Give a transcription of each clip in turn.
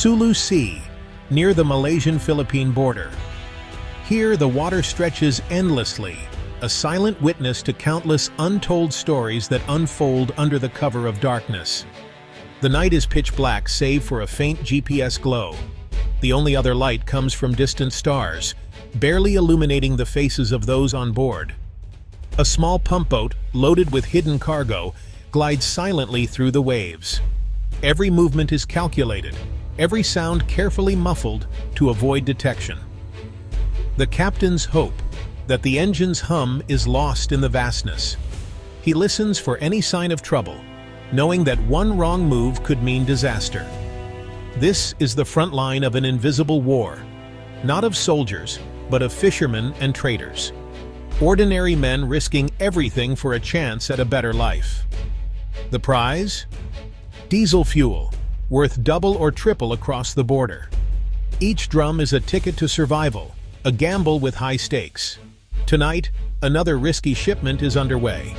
Sulu Sea, near the Malaysian-Philippine border. Here, the water stretches endlessly, a silent witness to countless untold stories that unfold under the cover of darkness. The night is pitch black save for a faint GPS glow. The only other light comes from distant stars, barely illuminating the faces of those on board. A small pump boat, loaded with hidden cargo, glides silently through the waves. Every movement is calculated, every sound carefully muffled to avoid detection. The captain's hope that the engine's hum is lost in the vastness. He listens for any sign of trouble, knowing that one wrong move could mean disaster. This is the front line of an invisible war, not of soldiers, but of fishermen and traders. Ordinary men risking everything for a chance at a better life. The prize? Diesel fuel, worth double or triple across the border. Each drum is a ticket to survival, a gamble with high stakes. Tonight, another risky shipment is underway.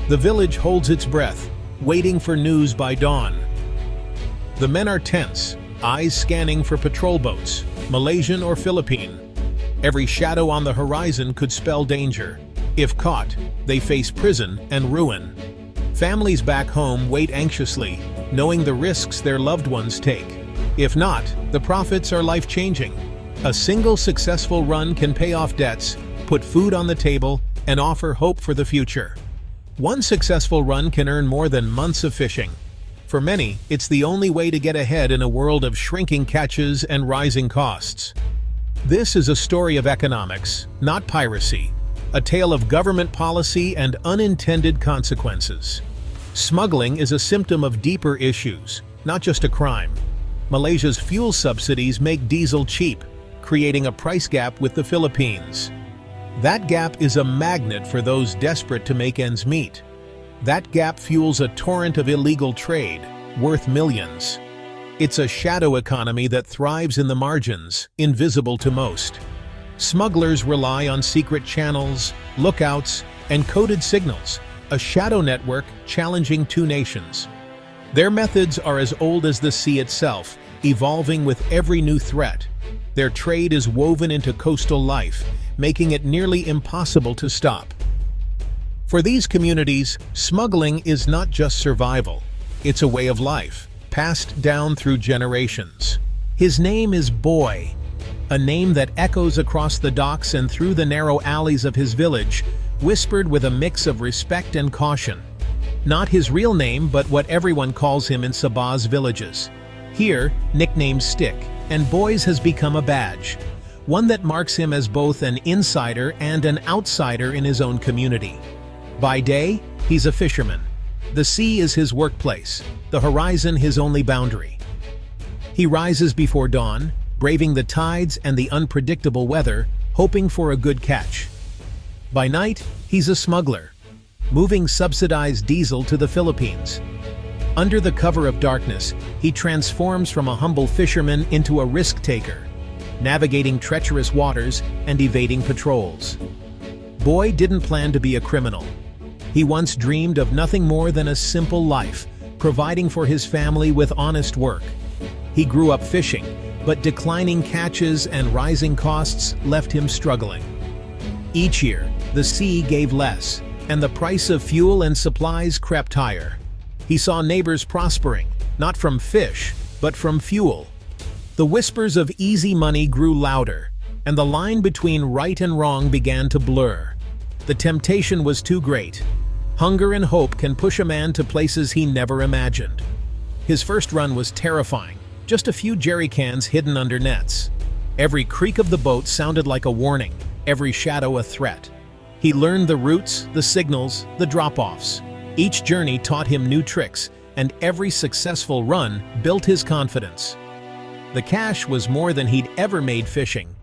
The village holds its breath, waiting for news by dawn. The men are tense, eyes scanning for patrol boats, Malaysian or Philippine. Every shadow on the horizon could spell danger. If caught, they face prison and ruin. Families back home wait anxiously, knowing the risks their loved ones take. If not, the profits are life-changing. A single successful run can pay off debts, put food on the table, and offer hope for the future. One successful run can earn more than months of fishing. For many, it's the only way to get ahead in a world of shrinking catches and rising costs. This is a story of economics, not piracy, a tale of government policy and unintended consequences. Smuggling is a symptom of deeper issues, not just a crime. Malaysia's fuel subsidies make diesel cheap, creating a price gap with the Philippines. That gap is a magnet for those desperate to make ends meet. That gap fuels a torrent of illegal trade, worth millions. It's a shadow economy that thrives in the margins, invisible to most. Smugglers rely on secret channels, lookouts, and coded signals, a shadow network challenging two nations. Their methods are as old as the sea itself, evolving with every new threat. Their trade is woven into coastal life, making it nearly impossible to stop. For these communities, smuggling is not just survival, it's a way of life, passed down through generations. His name is Boy, a name that echoes across the docks and through the narrow alleys of his village, whispered with a mix of respect and caution. Not his real name, but what everyone calls him in Sabah's villages. Here, nicknamed Stick, and Boy's has become a badge, one that marks him as both an insider and an outsider in his own community. By day, he's a fisherman. The sea is his workplace, the horizon his only boundary. He rises before dawn, braving the tides and the unpredictable weather, hoping for a good catch. By night, he's a smuggler, moving subsidized diesel to the Philippines. Under the cover of darkness, he transforms from a humble fisherman into a risk-taker, navigating treacherous waters and evading patrols. Boy didn't plan to be a criminal. He once dreamed of nothing more than a simple life, providing for his family with honest work. He grew up fishing, but declining catches and rising costs left him struggling. Each year, the sea gave less, and the price of fuel and supplies crept higher. He saw neighbors prospering, not from fish, but from fuel. The whispers of easy money grew louder, and the line between right and wrong began to blur. The temptation was too great. Hunger and hope can push a man to places he never imagined. His first run was terrifying, just a few jerry cans hidden under nets. Every creak of the boat sounded like a warning, every shadow a threat. He learned the routes, the signals, the drop-offs. Each journey taught him new tricks, and every successful run built his confidence. The cash was more than he'd ever made fishing.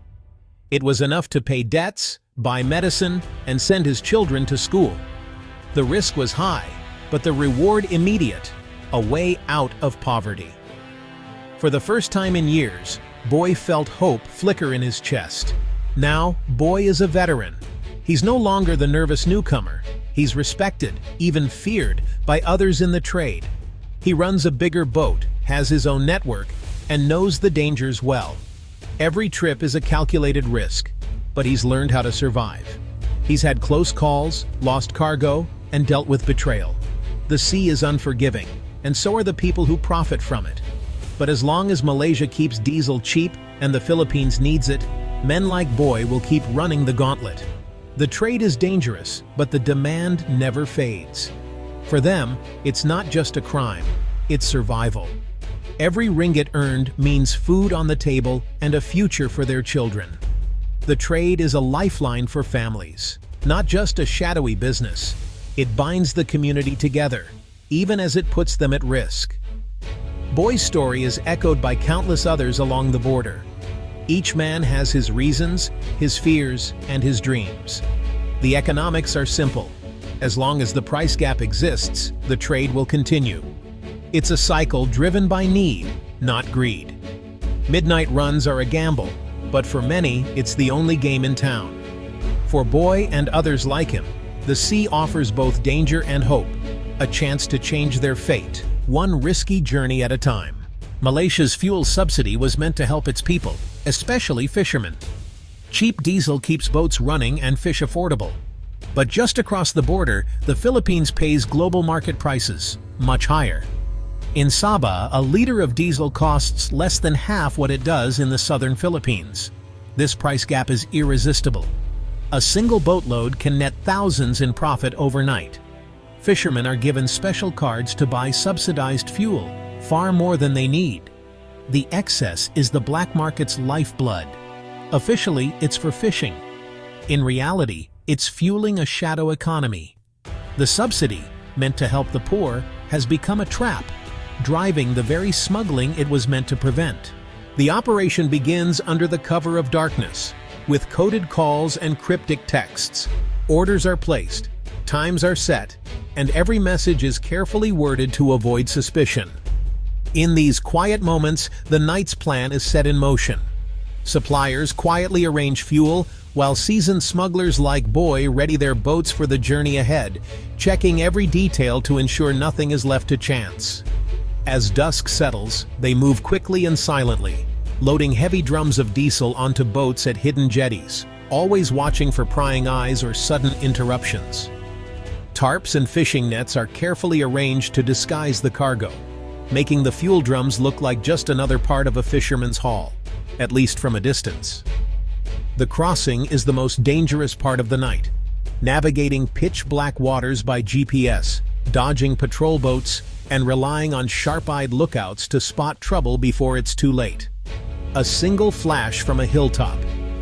It was enough to pay debts, buy medicine, and send his children to school. The risk was high, but the reward immediate, a way out of poverty. For the first time in years, Boy felt hope flicker in his chest. Now, Boy is a veteran. He's no longer the nervous newcomer. He's respected, even feared, by others in the trade. He runs a bigger boat, has his own network, and knows the dangers well. Every trip is a calculated risk, but he's learned how to survive. He's had close calls, lost cargo, and dealt with betrayal. The sea is unforgiving, and so are the people who profit from it. But as long as Malaysia keeps diesel cheap and the Philippines needs it, men like Boy will keep running the gauntlet. The trade is dangerous, but the demand never fades. For them, it's not just a crime, it's survival. Every ringgit earned means food on the table and a future for their children. The trade is a lifeline for families, not just a shadowy business. It binds the community together, even as it puts them at risk. Boy's story is echoed by countless others along the border. Each man has his reasons, his fears, and his dreams. The economics are simple. As long as the price gap exists, the trade will continue. It's a cycle driven by need, not greed. Midnight runs are a gamble, but for many, it's the only game in town. For Boy and others like him, the sea offers both danger and hope, a chance to change their fate, one risky journey at a time. Malaysia's fuel subsidy was meant to help its people, especially fishermen. Cheap diesel keeps boats running and fish affordable. But just across the border, the Philippines pays global market prices, much higher. In Sabah, a liter of diesel costs less than half what it does in the southern Philippines. This price gap is irresistible. A single boatload can net thousands in profit overnight. Fishermen are given special cards to buy subsidized fuel, far more than they need. The excess is the black market's lifeblood. Officially, it's for fishing. In reality, it's fueling a shadow economy. The subsidy, meant to help the poor, has become a trap, driving the very smuggling it was meant to prevent. The operation begins under the cover of darkness, with coded calls and cryptic texts. Orders are placed, times are set, and every message is carefully worded to avoid suspicion. In these quiet moments, the night's plan is set in motion. Suppliers quietly arrange fuel, while seasoned smugglers like Boy ready their boats for the journey ahead, checking every detail to ensure nothing is left to chance. As dusk settles, they move quickly and silently, loading heavy drums of diesel onto boats at hidden jetties, always watching for prying eyes or sudden interruptions. Tarps and fishing nets are carefully arranged to disguise the cargo, making the fuel drums look like just another part of a fisherman's haul, at least from a distance. The crossing is the most dangerous part of the night, navigating pitch-black waters by GPS, dodging patrol boats, and relying on sharp-eyed lookouts to spot trouble before it's too late. A single flash from a hilltop,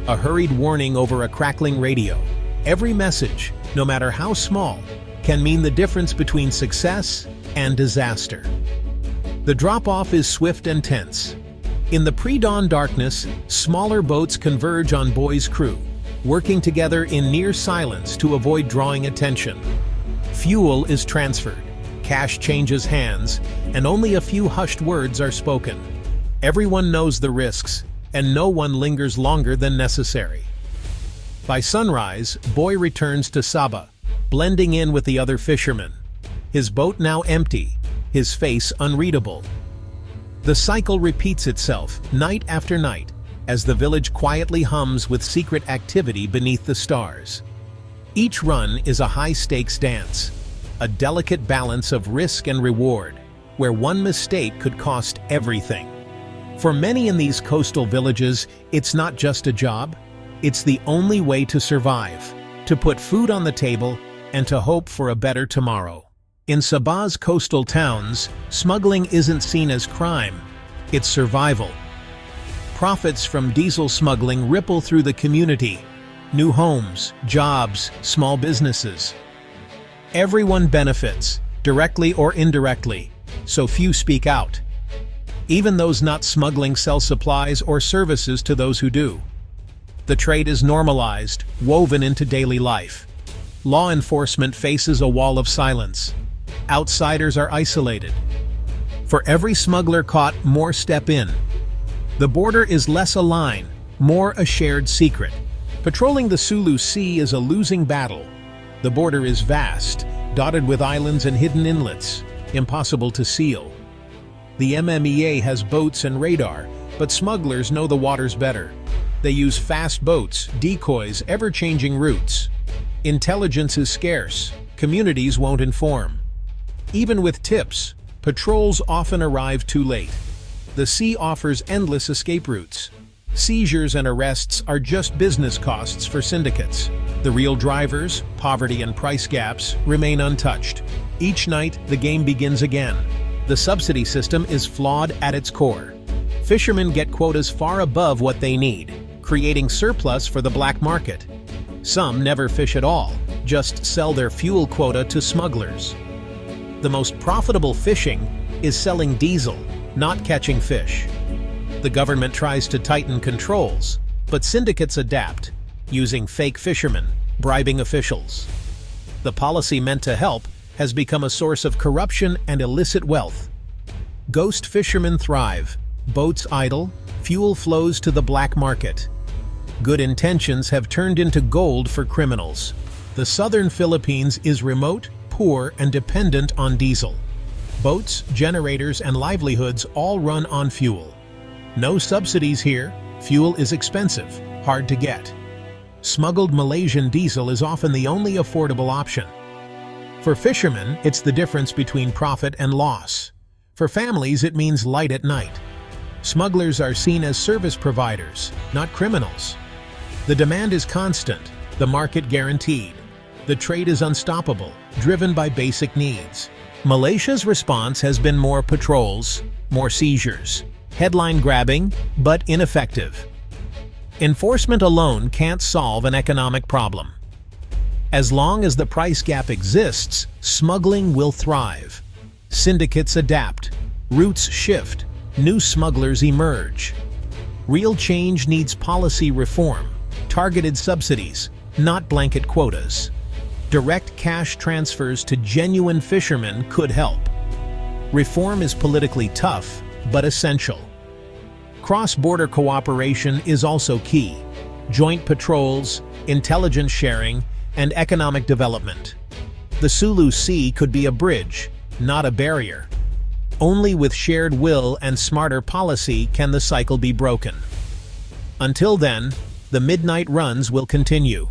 a hurried warning over a crackling radio, every message, no matter how small, can mean the difference between success and disaster. The drop-off is swift and tense. In the pre-dawn darkness, smaller boats converge on Boy's crew, working together in near silence to avoid drawing attention. Fuel is transferred, cash changes hands, and only a few hushed words are spoken. Everyone knows the risks, and no one lingers longer than necessary. By sunrise, Boy returns to Sabah, blending in with the other fishermen. His boat now empty, his face unreadable. The cycle repeats itself, night after night, as the village quietly hums with secret activity beneath the stars. Each run is a high-stakes dance, a delicate balance of risk and reward, where one mistake could cost everything. For many in these coastal villages, it's not just a job, it's the only way to survive, to put food on the table, and to hope for a better tomorrow. In Sabah's coastal towns, smuggling isn't seen as crime, it's survival. Profits from diesel smuggling ripple through the community. New homes, jobs, small businesses. Everyone benefits, directly or indirectly, so few speak out. Even those not smuggling sell supplies or services to those who do. The trade is normalized, woven into daily life. Law enforcement faces a wall of silence. Outsiders are isolated. For every smuggler caught, more step in. The border is less a line, more a shared secret. Patrolling the Sulu Sea is a losing battle. The border is vast, dotted with islands and hidden inlets, impossible to seal. The MMEA has boats and radar, but smugglers know the waters better. They use fast boats, decoys, ever-changing routes. Intelligence is scarce. Communities won't inform. Even with tips, patrols often arrive too late. The sea offers endless escape routes. Seizures and arrests are just business costs for syndicates. The real drivers, poverty and price gaps, remain untouched. Each night, the game begins again. The subsidy system is flawed at its core. Fishermen get quotas far above what they need, creating surplus for the black market. Some never fish at all, just sell their fuel quota to smugglers. The most profitable fishing is selling diesel, not catching fish. The government tries to tighten controls, but syndicates adapt, using fake fishermen, bribing officials. The policy meant to help has become a source of corruption and illicit wealth. Ghost fishermen thrive, boats idle, fuel flows to the black market. Good intentions have turned into gold for criminals. The southern Philippines is remote, poor, and dependent on diesel. Boats, generators, and livelihoods all run on fuel. No subsidies here. Fuel is expensive, hard to get. Smuggled Malaysian diesel is often the only affordable option. For fishermen, it's the difference between profit and loss. For families, it means light at night. Smugglers are seen as service providers, not criminals. The demand is constant, the market guaranteed. The trade is unstoppable, driven by basic needs. Malaysia's response has been more patrols, more seizures. Headline grabbing, but ineffective. Enforcement alone can't solve an economic problem. As long as the price gap exists, smuggling will thrive. Syndicates adapt, routes shift, new smugglers emerge. Real change needs policy reform, targeted subsidies, not blanket quotas. Direct cash transfers to genuine fishermen could help. Reform is politically tough, but essential. Cross-border cooperation is also key. Joint patrols, intelligence sharing, and economic development. The Sulu Sea could be a bridge, not a barrier. Only with shared will and smarter policy can the cycle be broken. Until then, the midnight runs will continue.